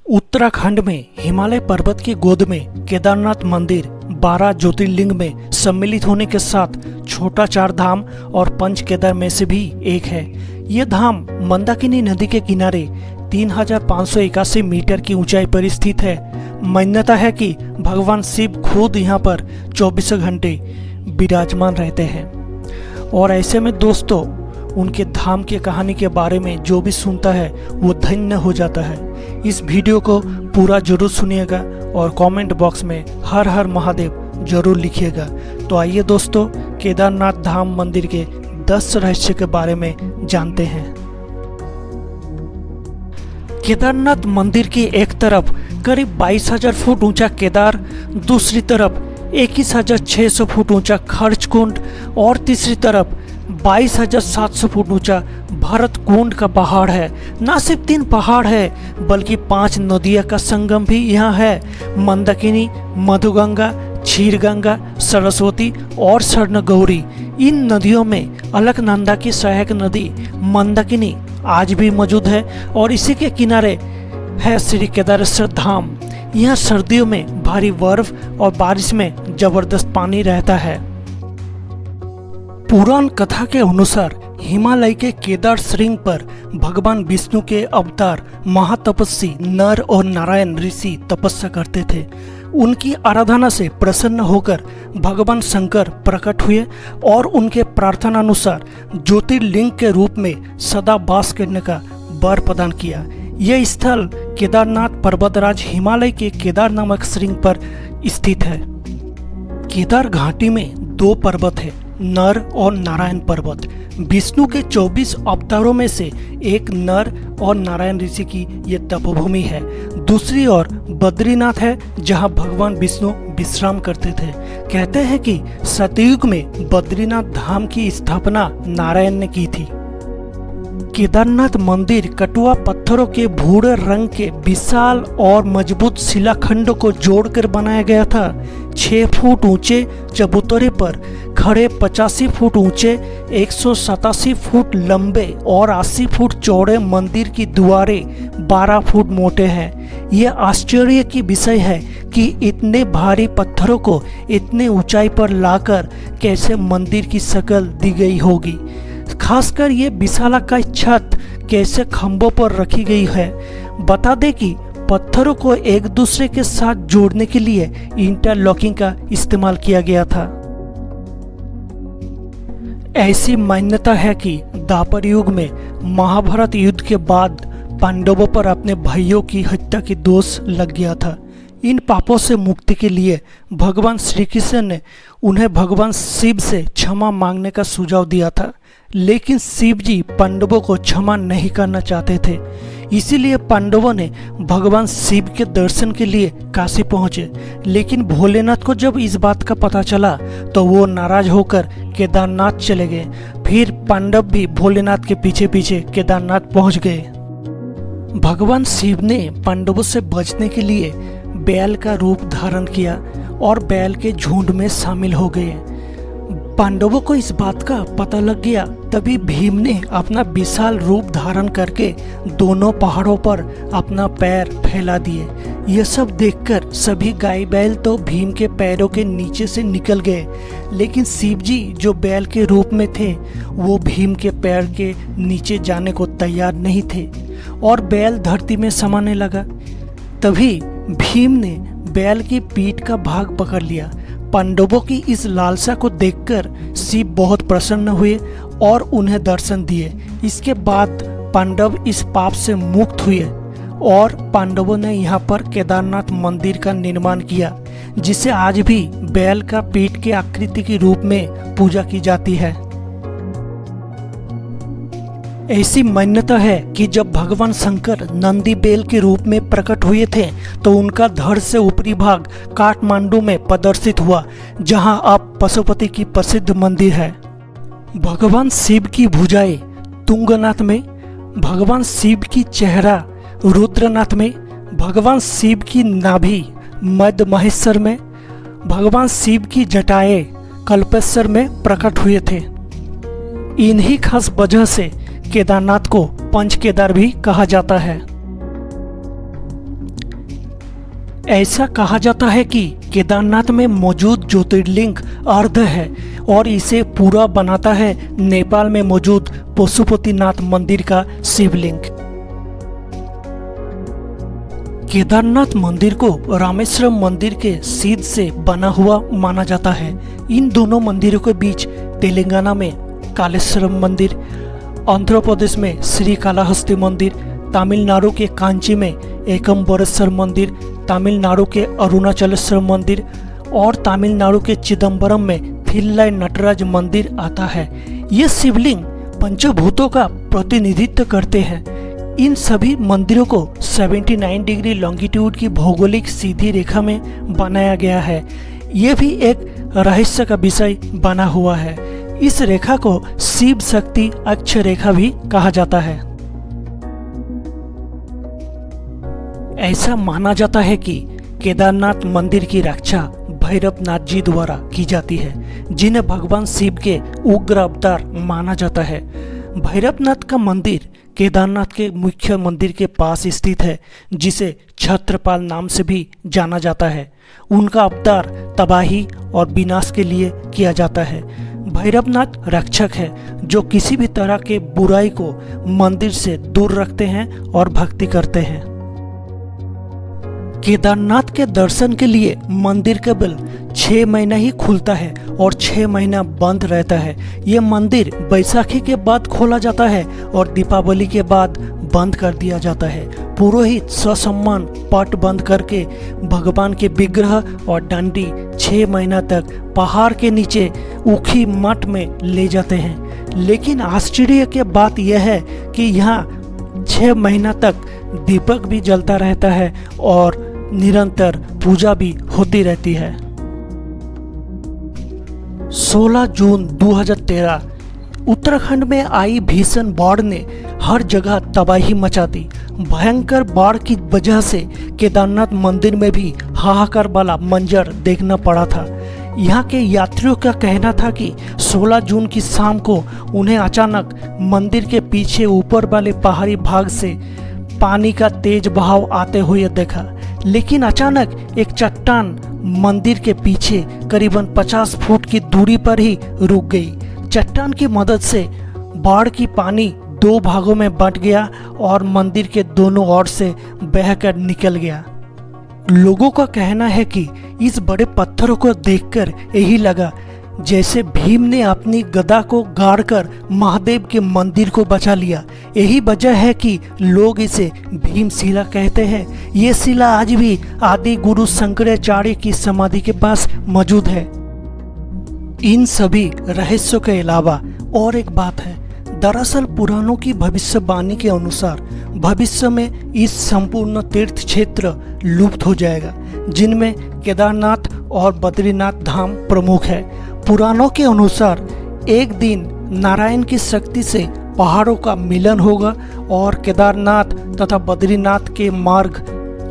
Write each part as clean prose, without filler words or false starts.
उत्तराखंड में हिमालय पर्वत की गोद में केदारनाथ मंदिर 12 ज्योतिर्लिंग में सम्मिलित होने के साथ छोटा चार धाम और पंच केदार में से भी एक है। ये धाम मंदाकिनी नदी के किनारे 3581 मीटर की ऊंचाई पर स्थित है। मान्यता है कि भगवान शिव खुद यहाँ पर 24 घंटे विराजमान रहते हैं। और ऐसे में दोस्तों, उनके धाम की कहानी के बारे में जो भी सुनता है वो धन्य हो जाता है। इस वीडियो को पूरा जरूर सुनिएगा और कमेंट बॉक्स में हर हर महादेव जरूर लिखिएगा। तो आइए दोस्तों, केदारनाथ धाम मंदिर के 10 रहस्य के बारे में जानते हैं। केदारनाथ मंदिर की एक तरफ करीब 22,000 फुट ऊंचा केदार, दूसरी तरफ 21,600 फुट ऊंचा खर्च कुंड और तीसरी तरफ 22,700 फुट ऊंचा भरत कुंड का पहाड़ है। न सिर्फ 3 पहाड़ है बल्कि 5 नदियों का संगम भी यहाँ है। मंदाकिनी, मधुगंगा, क्षीरगंगा, सरस्वती और स्वर्णगौरी। इन नदियों में अलकनंदा की सहायक नदी मंदाकिनी आज भी मौजूद है और इसी के किनारे है श्री केदारेश्वर धाम। यहाँ सर्दियों में भारी बर्फ और बारिश में जबरदस्त पानी रहता है। पुराण कथा के अनुसार हिमालय के केदार श्रृंग पर भगवान विष्णु के अवतार महातपस्वी नर और नारायण ऋषि तपस्या करते थे। उनकी आराधना से प्रसन्न होकर भगवान शंकर प्रकट हुए और उनके प्रार्थना अनुसार ज्योतिर्लिंग के रूप में सदा वास करने का वर प्रदान किया। यह स्थल केदारनाथ पर्वतराज हिमालय के केदार नामक श्रृंग पर स्थित है। केदार घाटी में 2 पर्वत है, नर और नारायण पर्वत। विष्णु के 24 अवतारों में से एक नर और नारायण ऋषि की ये तपोभूमि है। दूसरी ओर बद्रीनाथ है, जहां भगवान विष्णु विश्राम करते थे। कहते हैं कि सतयुग में बद्रीनाथ धाम की स्थापना नारायण ने की थी। केदारनाथ मंदिर कटुआ पत्थरों के भूरे रंग के विशाल और मजबूत शिलाखंड को जोड़कर बनाया गया था। 6 फुट ऊंचे चबूतरे पर खड़े 85 फुट ऊंचे, 187 फुट लंबे और 80 फुट चौड़े मंदिर की दीवारें 12 फुट मोटे हैं। यह आश्चर्य की विषय है कि इतने भारी पत्थरों को इतने ऊंचाई पर लाकर कैसे मंदिर की शक्ल दी गई होगी। खासकर ये विशालाकाय छत कैसे खंभों पर रखी गई है। बता दें कि पत्थरों को एक दूसरे के साथ जोड़ने के लिए इंटरलॉकिंग का इस्तेमाल किया गया था। ऐसी मान्यता है कि द्वापर युग में महाभारत युद्ध के बाद पांडवों पर अपने भाइयों की हत्या की दोष लग गया था। इन पापों से मुक्ति के लिए भगवान श्री कृष्ण ने उन्हें भगवान शिव से क्षमा मांगने का सुझाव दिया था, लेकिन शिव जी पांडवों को क्षमा नहीं करना चाहते थे। इसीलिए पांडवों ने भगवान शिव के दर्शन के लिए काशी पहुंचे। लेकिन भोलेनाथ को जब इस बात का पता चला तो वो नाराज होकर केदारनाथ चले गए। फिर पांडव भी भोलेनाथ के पीछे पीछे केदारनाथ पहुंच गए। भगवान शिव ने पांडवों से बचने के लिए बैल का रूप धारण किया और बैल के झुंड में शामिल हो गए। पांडवों को इस बात का पता लग गया, तभी भीम ने अपना विशाल रूप धारण करके दोनों पहाड़ों पर अपना पैर फैला दिए। यह सब देखकर सभी गाय बैल तो भीम के पैरों के नीचे से निकल गए, लेकिन शिव जी जो बैल के रूप में थे वो भीम के पैर के नीचे जाने को तैयार नहीं थे और बैल धरती में समाने लगा। तभी भीम ने बैल की पीठ का भाग पकड़ लिया। पांडवों की इस लालसा को देखकर शिव बहुत प्रसन्न हुए और उन्हें दर्शन दिए। इसके बाद पांडव इस पाप से मुक्त हुए और पांडवों ने यहाँ पर केदारनाथ मंदिर का निर्माण किया, जिसे आज भी बैल का पीठ के आकृति के रूप में पूजा की जाती है। ऐसी मान्यता है कि जब भगवान शंकर नंदी बैल के रूप में प्रकट हुए थे तो उनका धड़ से ऊपरी भाग काठमांडू में प्रदर्शित हुआ, जहां अब पशुपति की प्रसिद्ध मंदिर है। भगवान शिव की भुजाएं तुंगनाथ में, भगवान शिव की चेहरा रुद्रनाथ में, भगवान शिव की नाभि मध्य महेश्वर में, भगवान शिव की जटाएं कल्पेश्वर में प्रकट हुए थे। इन्हीं खास वजह से केदारनाथ को पंच केदार भी कहा जाता है। ऐसा कहा जाता है कि केदारनाथ में मौजूद ज्योतिर्लिंग अर्ध है और इसे पूरा बनाता है नेपाल में मौजूद पशुपतिनाथ मंदिर का शिवलिंग। केदारनाथ मंदिर को रामेश्वरम मंदिर के सीध से बना हुआ माना जाता है। इन दोनों मंदिरों के बीच तेलंगाना में कालेश्वरम मंदिर, आंध्र प्रदेश में श्रीकालाहस्ती मंदिर, तमिलनाडु के कांची में एकम्बरेश्वर मंदिर, तमिलनाडु के अरुणाचलेश्वर मंदिर और तमिलनाडु के चिदम्बरम में थिल्लाई नटराज मंदिर आता है। ये शिवलिंग पंचभूतों का प्रतिनिधित्व करते हैं। इन सभी मंदिरों को 79 डिग्री लॉन्गिट्यूड की भौगोलिक सीधी रेखा में बनाया गया है। ये भी एक रहस्य का विषय बना हुआ है। इस रेखा को शिव शक्ति अक्ष रेखा भी कहा जाता है। ऐसा माना जाता है कि केदारनाथ मंदिर की रक्षा भैरवनाथ जी द्वारा की जाती है, जिन्हें भगवान शिव के उग्र अवतार माना जाता है। भैरवनाथ का मंदिर केदारनाथ के मुख्य मंदिर के पास स्थित है, जिसे छत्रपाल नाम से भी जाना जाता है। उनका अवतार तबाही और विनाश के लिए किया जाता है। भैरवनाथ रक्षक है जो किसी भी तरह के बुराई को मंदिर से दूर रखते हैं और भक्ति करते हैं। केदारनाथ के दर्शन के लिए मंदिर केवल 6 महीना ही खुलता है और 6 महीना बंद रहता है। ये मंदिर बैसाखी के बाद खोला जाता है और दीपावली के बाद बंद कर दिया जाता है। पुरोहित ससम्मान पट बंद करके भगवान के विग्रह और डंडी 6 महीना तक पहाड़ के नीचे ऊखी मठ में ले जाते हैं। लेकिन आश्चर्य की बात यह है कि यहाँ 6 महीना तक दीपक भी जलता रहता है और निरंतर पूजा भी होती रहती है। 16 जून 2013 उत्तराखंड में आई भीषण बाढ़ ने हर जगह तबाही मचा दी। भयंकर बाढ़ की वजह से केदारनाथ मंदिर में भी हाहाकार वाला मंजर देखना पड़ा था। यहाँ के यात्रियों का कहना था कि 16 जून की शाम को उन्हें अचानक मंदिर के पीछे ऊपर वाले पहाड़ी भाग से पानी का तेज बहाव आते हुए देखा, लेकिन अचानक एक चट्टान मंदिर के पीछे करीबन 50 फुट की दूरी पर ही रुक गई। चट्टान की मदद से बाढ़ की पानी 2 भागों में बंट गया और मंदिर के दोनों ओर से बहकर निकल गया। लोगों का कहना है कि इस बड़े पत्थरों को देखकर यही लगा जैसे भीम ने अपनी गदा को गाड़कर महादेव के मंदिर को बचा लिया। यही वजह है कि लोग इसे भीम शिला कहते हैं। ये शिला आज भी आदि गुरु शंकराचार्य की समाधि के पास मौजूद है। इन सभी रहस्यों के अलावा और एक बात है। दरअसल पुराणों की भविष्यवाणी के अनुसार भविष्य में इस संपूर्ण तीर्थ क्षेत्र लुप्त हो जाएगा, जिनमें केदारनाथ और बद्रीनाथ धाम प्रमुख है। पुराणों के अनुसार एक दिन नारायण की शक्ति से पहाड़ों का मिलन होगा और केदारनाथ तथा बद्रीनाथ के मार्ग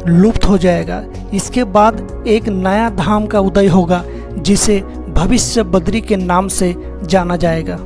लुप्त हो जाएगा। इसके बाद एक नया धाम का उदय होगा, जिसे भविष्य बद्री के नाम से जाना जाएगा।